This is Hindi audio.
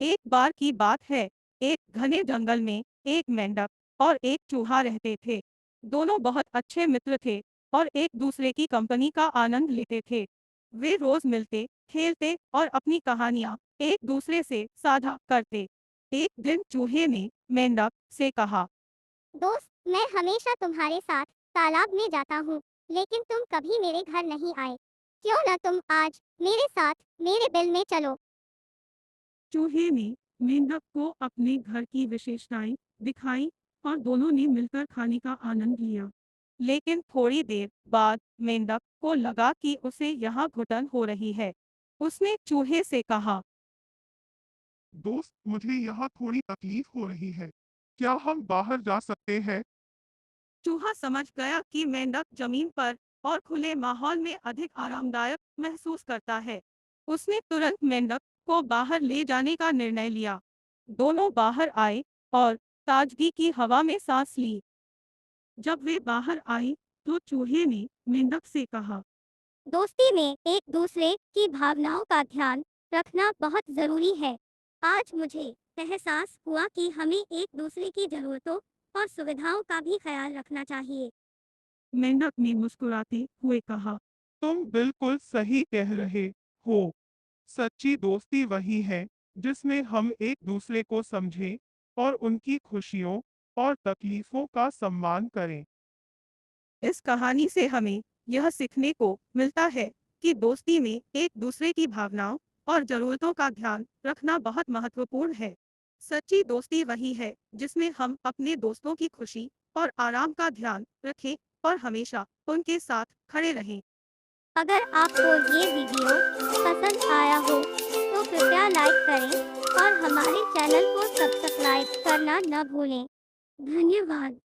एक बार की बात है, एक घने जंगल में एक मेंढक और एक चूहा रहते थे। दोनों बहुत अच्छे मित्र थे और एक दूसरे की कंपनी का आनंद लेते थे। वे रोज मिलते, खेलते और अपनी कहानियां एक दूसरे से साझा करते। एक दिन चूहे ने मेंढक से कहा, दोस्त, मैं हमेशा तुम्हारे साथ तालाब में जाता हूँ, लेकिन तुम कभी मेरे घर नहीं आए। क्यों न तुम आज मेरे साथ मेरे बिल में चलो। चूहे ने मेंढक को अपने घर की विशेषताएं दिखाई और दोनों ने मिलकर खाने का आनंद लिया। लेकिन थोड़ी देर बाद मेंढक को लगा कि उसे यहाँ घुटन हो रही है। उसने चूहे से कहा, दोस्त, मुझे यहाँ थोड़ी तकलीफ हो रही है। क्या हम बाहर जा सकते हैं? चूहा समझ गया कि मेंढक जमीन पर और खुले माहौल में अधिक आरामदायक महसूस करता है। उसने तुरंत मेंढक को बाहर ले जाने का निर्णय लिया। दोनों बाहर आए और ताजगी की हवा में सांस ली। जब वे बाहर आई तो चूहे ने मेंढक से कहा, दोस्ती में एक दूसरे की भावनाओं का ध्यान रखना बहुत जरूरी है। आज मुझे एहसास हुआ कि हमें एक दूसरे की जरूरतों और सुविधाओं का भी ख्याल रखना चाहिए। मेंढक ने मुस्कुराते हुए कहा, तुम बिल्कुल सही कह रहे हो। सच्ची दोस्ती वही है जिसमें हम एक दूसरे को समझें और उनकी खुशियों और तकलीफों का सम्मान करें। इस कहानी से हमें यह सीखने को मिलता है कि दोस्ती में एक दूसरे की भावनाओं और जरूरतों का ध्यान रखना बहुत महत्वपूर्ण है। सच्ची दोस्ती वही है जिसमें हम अपने दोस्तों की खुशी और आराम का ध्यान रखें और हमेशा उनके साथ खड़े रहें। अगर आपको ये वीडियो पसंद आया हो तो कृपया लाइक करें और हमारे चैनल को सब्सक्राइब करना न भूलें। धन्यवाद।